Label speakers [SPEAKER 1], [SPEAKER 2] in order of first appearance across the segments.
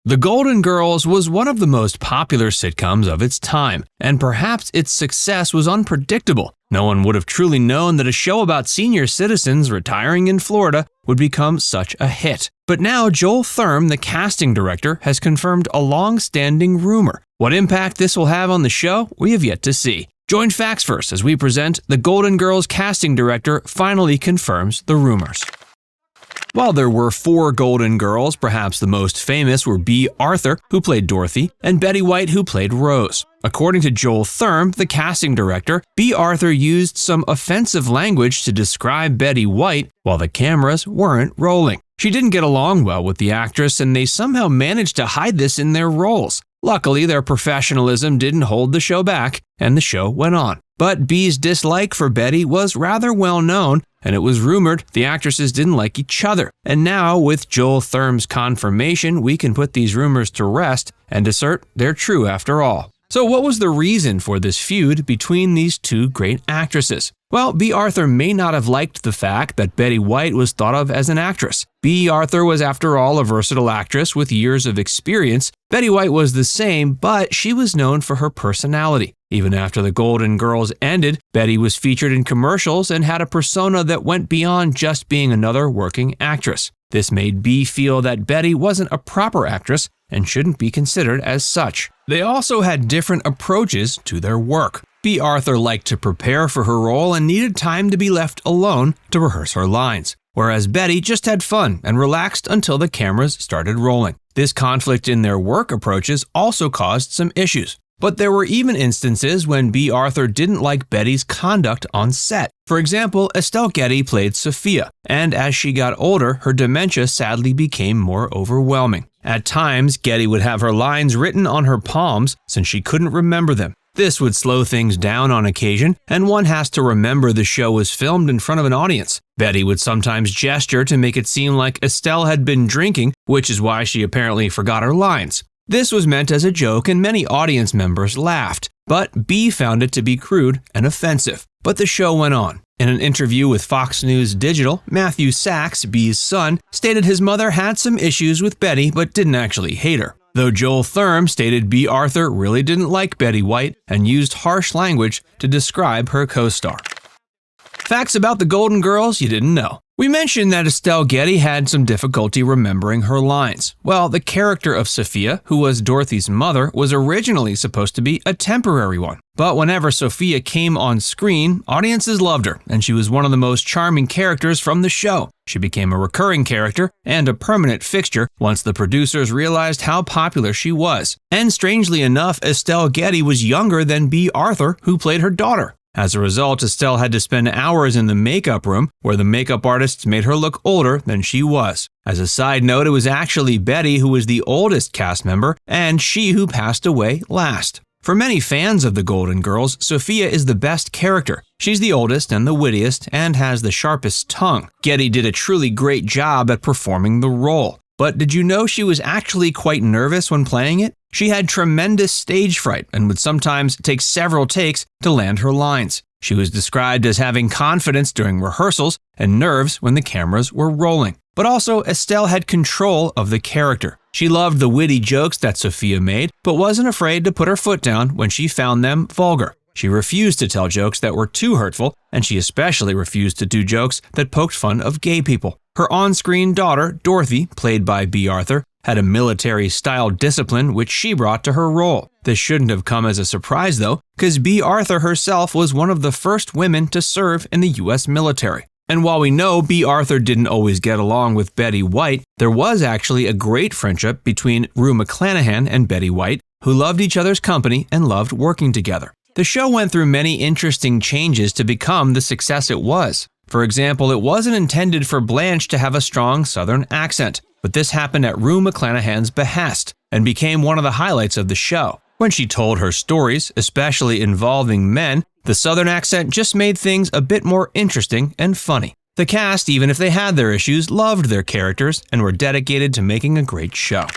[SPEAKER 1] The Golden Girls was one of the most popular sitcoms of its time, and perhaps its success was unpredictable. No one would have truly known that a show about senior citizens retiring in Florida would become such a hit. But now Joel Thurm, the casting director, has confirmed a long-standing rumor. What impact this will have on the show, we have yet to see. Join Facts First as we present The Golden Girls casting director finally confirms the rumors. While there were 4 Golden Girls, perhaps the most famous were Bea Arthur, who played Dorothy, and Betty White, who played Rose. According to Joel Thurm, the casting director, Bea Arthur used some offensive language to describe Betty White while the cameras weren't rolling. She didn't get along well with the actress, and they somehow managed to hide this in their roles. Luckily, their professionalism didn't hold the show back, and the show went on. But Bea's dislike for Betty was rather well known, and it was rumored the actresses didn't like each other. And now, with Joel Thurm's confirmation, we can put these rumors to rest and assert they're true after all. So what was the reason for this feud between these 2 great actresses? Well, Bea Arthur may not have liked the fact that Betty White was thought of as an actress. Bea Arthur was, after all, a versatile actress with years of experience. Betty White was the same, but she was known for her personality. Even after the Golden Girls ended, Betty was featured in commercials and had a persona that went beyond just being another working actress. This made Bea feel that Betty wasn't a proper actress and shouldn't be considered as such. They also had different approaches to their work. Bea Arthur liked to prepare for her role and needed time to be left alone to rehearse her lines, whereas Betty just had fun and relaxed until the cameras started rolling. This conflict in their work approaches also caused some issues. But there were even instances when Bea Arthur didn't like Betty's conduct on set. For example, Estelle Getty played Sophia, and as she got older, her dementia sadly became more overwhelming. At times, Getty would have her lines written on her palms since she couldn't remember them. This would slow things down on occasion, and one has to remember the show was filmed in front of an audience. Betty would sometimes gesture to make it seem like Estelle had been drinking, which is why she apparently forgot her lines. This was meant as a joke and many audience members laughed, but Bea found it to be crude and offensive. But the show went on. In an interview with Fox News Digital, Matthew Sachs, Bea's son, stated his mother had some issues with Betty but didn't actually hate her. Though Joel Thurm stated Bea Arthur really didn't like Betty White and used harsh language to describe her co-star. Facts about the Golden Girls you didn't know. We mentioned that Estelle Getty had some difficulty remembering her lines. Well, the character of Sophia, who was Dorothy's mother, was originally supposed to be a temporary one. But whenever Sophia came on screen, audiences loved her, and she was one of the most charming characters from the show. She became a recurring character and a permanent fixture once the producers realized how popular she was. And strangely enough, Estelle Getty was younger than Bea Arthur, who played her daughter. As a result, Estelle had to spend hours in the makeup room where the makeup artists made her look older than she was. As a side note, it was actually Betty who was the oldest cast member and she who passed away last. For many fans of the Golden Girls, Sophia is the best character. She's the oldest and the wittiest and has the sharpest tongue. Getty did a truly great job at performing the role. But did you know she was actually quite nervous when playing it? She had tremendous stage fright and would sometimes take several takes to land her lines. She was described as having confidence during rehearsals and nerves when the cameras were rolling. But also, Estelle had control of the character. She loved the witty jokes that Sophia made, but wasn't afraid to put her foot down when she found them vulgar. She refused to tell jokes that were too hurtful, and she especially refused to do jokes that poked fun of gay people. Her on-screen daughter, Dorothy, played by Bea Arthur, had a military-style discipline which she brought to her role. This shouldn't have come as a surprise though, because Bea Arthur herself was one of the first women to serve in the US military. And while we know Bea Arthur didn't always get along with Betty White, there was actually a great friendship between Rue McClanahan and Betty White, who loved each other's company and loved working together. The show went through many interesting changes to become the success it was. For example, it wasn't intended for Blanche to have a strong Southern accent, but this happened at Rue McClanahan's behest and became one of the highlights of the show. When she told her stories, especially involving men, the Southern accent just made things a bit more interesting and funny. The cast, even if they had their issues, loved their characters and were dedicated to making a great show.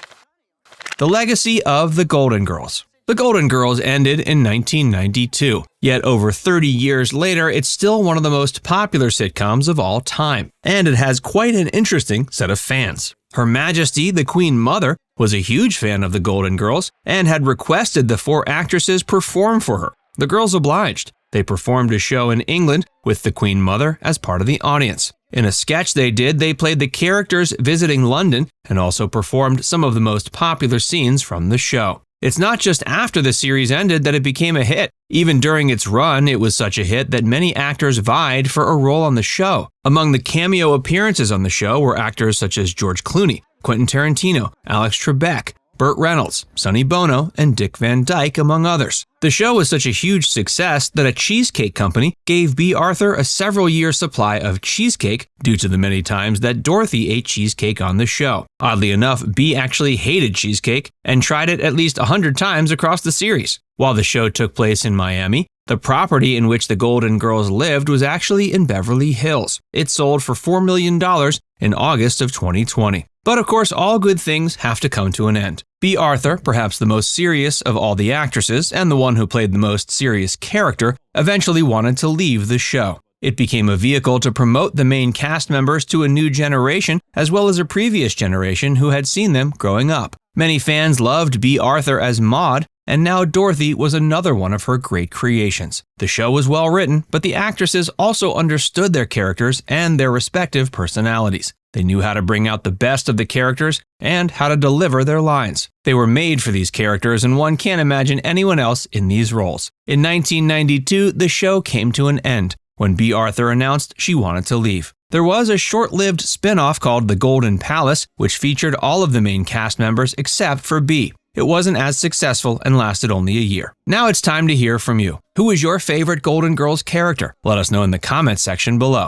[SPEAKER 1] The legacy of the Golden Girls. The Golden Girls ended in 1992, yet over 30 years later, it's still one of the most popular sitcoms of all time, and it has quite an interesting set of fans. Her Majesty, the Queen Mother, was a huge fan of the Golden Girls and had requested the four actresses perform for her. The girls obliged. They performed a show in England with the Queen Mother as part of the audience. In a sketch they did, they played the characters visiting London and also performed some of the most popular scenes from the show. It's not just after the series ended that it became a hit. Even during its run, it was such a hit that many actors vied for a role on the show. Among the cameo appearances on the show were actors such as George Clooney, Quentin Tarantino, Alex Trebek, Burt Reynolds, Sonny Bono, and Dick Van Dyke, among others. The show was such a huge success that a cheesecake company gave B. Arthur a several-year supply of cheesecake due to the many times that Dorothy ate cheesecake on the show. Oddly enough, B actually hated cheesecake and tried it at least 100 times across the series. While the show took place in Miami, the property in which the Golden Girls lived was actually in Beverly Hills. It sold for $4 million in August of 2020. But of course, all good things have to come to an end. B. Arthur, perhaps the most serious of all the actresses and the one who played the most serious character, eventually wanted to leave the show. It became a vehicle to promote the main cast members to a new generation as well as a previous generation who had seen them growing up. Many fans loved B. Arthur as Maude, and now Dorothy was another one of her great creations. The show was well written, but the actresses also understood their characters and their respective personalities. They knew how to bring out the best of the characters and how to deliver their lines. They were made for these characters, and one can't imagine anyone else in these roles. In 1992, the show came to an end when B. Arthur announced she wanted to leave. There was a short-lived spin-off called The Golden Palace, which featured all of the main cast members except for B. It wasn't as successful and lasted only a year. Now it's time to hear from you. Who is your favorite Golden Girls character? Let us know in the comments section below.